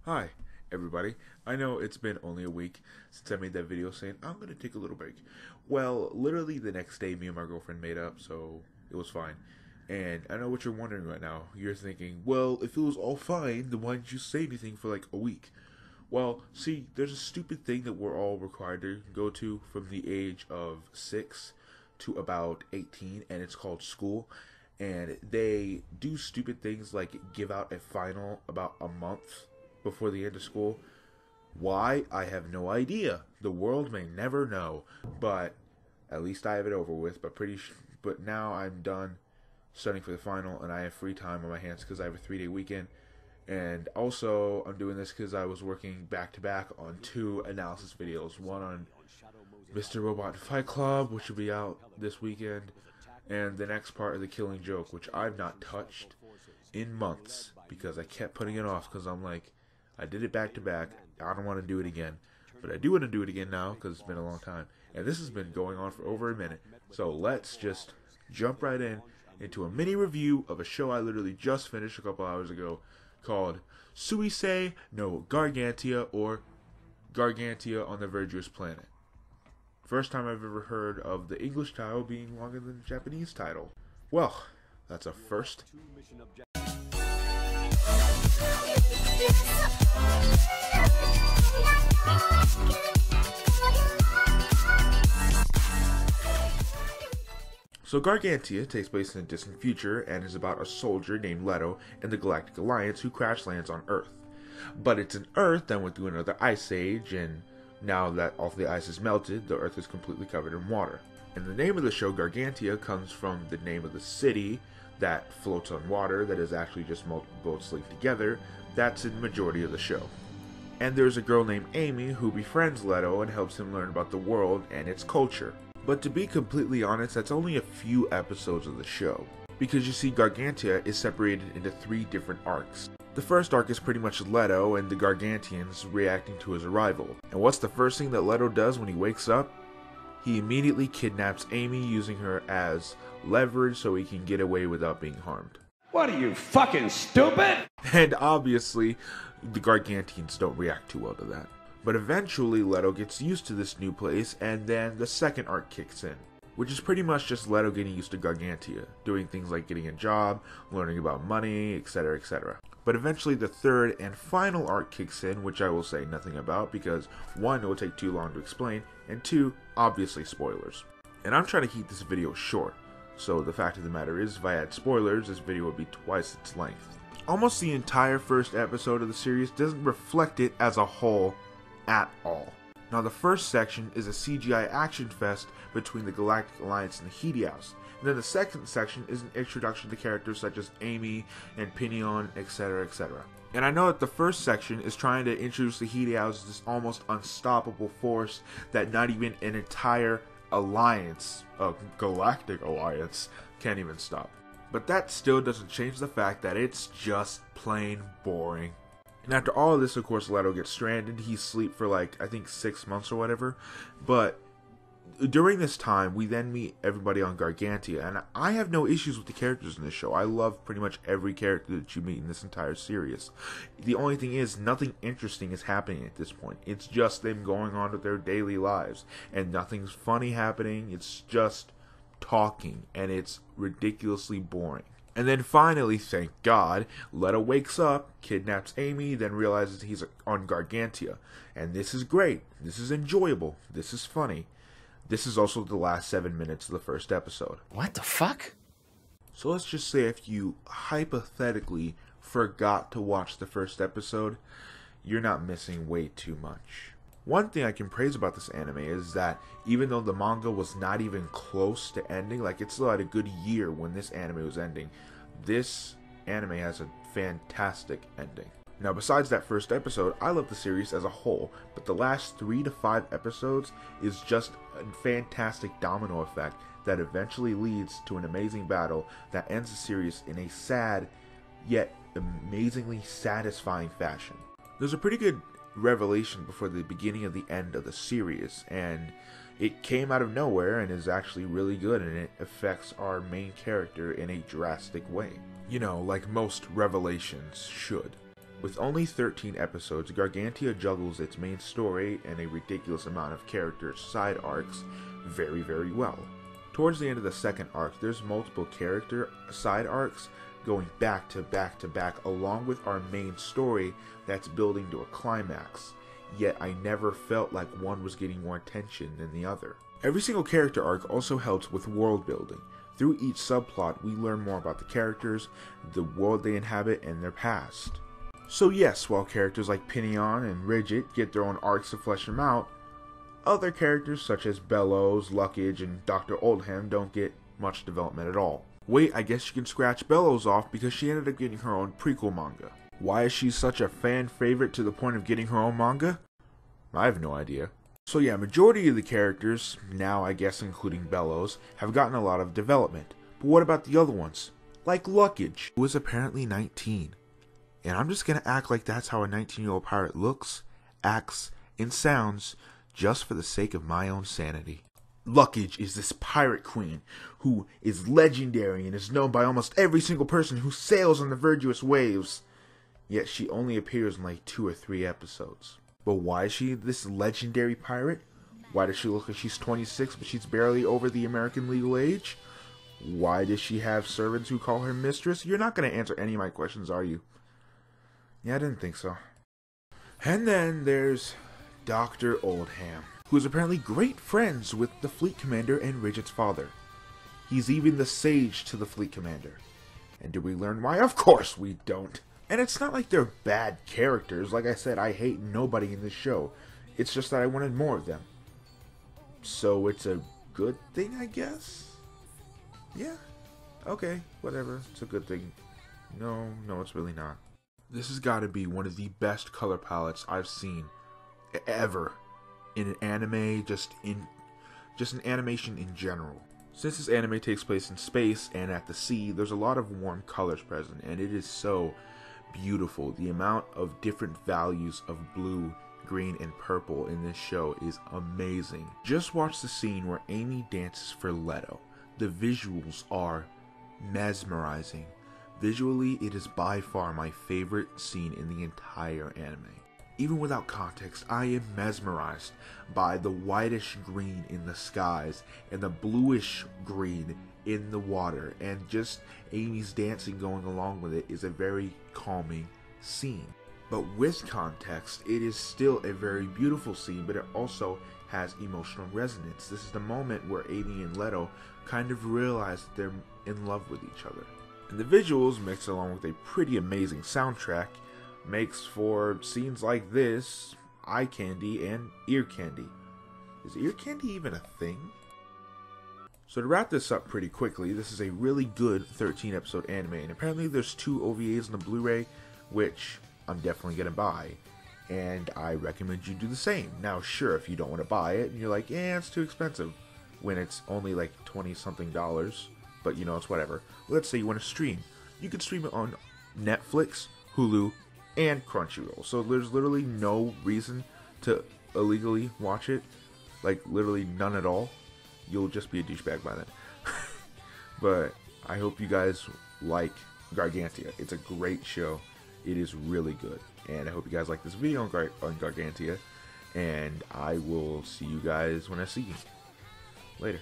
Hi, everybody. I know it's been only a week since I made that video saying I'm going to take a little break. Well, literally the next day, me and my girlfriend made up, so it was fine. And I know what you're wondering right now. You're thinking, well, if it was all fine, then why didn't you say anything for like a week? Well, see, there's a stupid thing that we're all required to go to from the age of 6 to about 18, and it's called school. And they do stupid things like give out a final about a month before the end of school. Why? I have no idea. The world may never know, but at least I have it over with. But now I'm done studying for the final, and I have free time on my hands because I have a 3-day weekend. And also, I'm doing this because I was working back to back on 2 analysis videos. One on Mr. Robot Fight Club, which will be out this weekend, and the next part of The Killing Joke, which I've not touched in months because I kept putting it off because I'm like, I did it back to back. I don't want to do it again. But I do want to do it again now because it's been a long time. And this has been going on for over a minute. So let's just jump right into a mini review of a show I literally just finished a couple hours ago called Suisei no Gargantia, or Gargantia on the Verdurous Planet. First time I've ever heard of the English title being longer than the Japanese title. Well, that's a first. So Gargantia takes place in a distant future and is about a soldier named Leto and the Galactic Alliance who crash lands on Earth. But it's an Earth that went through another ice age, and now that all the ice is melted, the Earth is completely covered in water. And the name of the show, Gargantia, comes from the name of the city that floats on water that is actually just multiple boats linked together. That's in the majority of the show. And there's a girl named Amy who befriends Leto and helps him learn about the world and its culture. But to be completely honest, that's only a few episodes of the show. Because you see, Gargantia is separated into 3 different arcs. The first arc is pretty much Leto and the Gargantians reacting to his arrival. And what's the first thing that Leto does when he wakes up? He immediately kidnaps Amy, using her as leverage so he can get away without being harmed. What are you, fucking stupid? And obviously, the Gargantians don't react too well to that. But eventually, Leto gets used to this new place, and then the second arc kicks in, which is pretty much just Leto getting used to Gargantia, doing things like getting a job, learning about money, etc., etc. But eventually the third and final arc kicks in, which I will say nothing about because 1, it will take too long to explain, and 2, obviously spoilers. And I'm trying to keep this video short, so the fact of the matter is, if I had spoilers, this video would be twice its length. Almost the entire first episode of the series doesn't reflect it as a whole at all. Now the first section is a CGI action fest between the Galactic Alliance and the Hideouse. And then the second section is an introduction to characters such as Amy and Pinion, etc., etc. And I know that the first section is trying to introduce the Hideouse as this almost unstoppable force that not even an entire alliance, a galactic alliance, can't even stop. But that still doesn't change the fact that it's just plain boring. And after all of this, of course, Leto gets stranded. He's asleep for like, I think 6 months or whatever. But during this time, we then meet everybody on Gargantia. And I have no issues with the characters in this show. I love pretty much every character that you meet in this entire series. The only thing is, nothing interesting is happening at this point. It's just them going on with their daily lives. And nothing's funny happening. It's just talking. And it's ridiculously boring. And then finally, thank God, Leto wakes up, kidnaps Amy, then realizes he's on Gargantia. And this is great. This is enjoyable. This is funny. This is also the last 7 minutes of the first episode. What the fuck? So let's just say if you hypothetically forgot to watch the first episode, you're not missing way too much. One thing I can praise about this anime is that even though the manga was not even close to ending, like it still had a good year when this anime was ending, this anime has a fantastic ending. Now besides that first episode, I love the series as a whole, but the last 3 to 5 episodes is just a fantastic domino effect that eventually leads to an amazing battle that ends the series in a sad, yet amazingly satisfying fashion. There's a pretty good revelation before the beginning of the end of the series, and it came out of nowhere and is actually really good, and it affects our main character in a drastic way. You know, like most revelations should. With only 13 episodes, Gargantia juggles its main story and a ridiculous amount of character side arcs very, very well. Towards the end of the second arc, there's multiple character side arcs going back to back to back along with our main story that's building to a climax. Yet I never felt like one was getting more attention than the other. Every single character arc also helps with world building. Through each subplot, we learn more about the characters, the world they inhabit, and their past. So yes, while characters like Pinion and Rigid get their own arcs to flesh them out, other characters such as Bellows, Luckage, and Dr. Oldham don't get much development at all. Wait, I guess you can scratch Bellows off because she ended up getting her own prequel manga. Why is she such a fan favorite to the point of getting her own manga? I have no idea. So yeah, majority of the characters, now I guess including Bellows, have gotten a lot of development. But what about the other ones? Like Luckage, who is apparently 19. And I'm just gonna act like that's how a 19-year-old pirate looks, acts, and sounds, just for the sake of my own sanity. Luckage is this pirate queen who is legendary and is known by almost every single person who sails on the verdurous waves. Yet she only appears in like 2 or 3 episodes. But why is she this legendary pirate? Why does she look like she's 26 but she's barely over the American legal age? Why does she have servants who call her mistress? You're not going to answer any of my questions, are you? Yeah, I didn't think so. And then there's Dr. Oldham, who is apparently great friends with the fleet commander and Rigid's father. He's even the sage to the fleet commander. And do we learn why? Of course we don't. And it's not like they're bad characters. Like I said, I hate nobody in this show. It's just that I wanted more of them. So it's a good thing, I guess? Yeah. Okay, whatever. It's a good thing. No, it's really not. This has got to be one of the best color palettes I've seen ever in an anime, just in animation in general. Since this anime takes place in space and at the sea, there's a lot of warm colors present, and it is so beautiful. The amount of different values of blue, green, and purple in this show is amazing. Just watch the scene where Amy dances for Leto. The visuals are mesmerizing. Visually, it is by far my favorite scene in the entire anime. Even without context, I am mesmerized by the whitish green in the skies and the bluish green in the water, and just Amy's dancing going along with it is a very calming scene. But with context, it is still a very beautiful scene, but it also has emotional resonance. This is the moment where Amy and Leto kind of realize that they're in love with each other. And the visuals, mixed along with a pretty amazing soundtrack, makes for scenes like this, eye candy and ear candy. Is ear candy even a thing? So to wrap this up pretty quickly, this is a really good 13 episode anime, and apparently there's 2 OVAs on the Blu-ray, which I'm definitely going to buy, and I recommend you do the same. Now sure, if you don't want to buy it, and you're like, it's too expensive, when it's only like $20-something, but you know, it's whatever. Let's say you want to stream. You can stream it on Netflix, Hulu, and Crunchyroll. So there's literally no reason to illegally watch it. Like, literally none at all. You'll just be a douchebag by then. But I hope you guys like Gargantia. It's a great show. It is really good. And I hope you guys like this video on Gargantia. And I will see you guys when I see you. Later.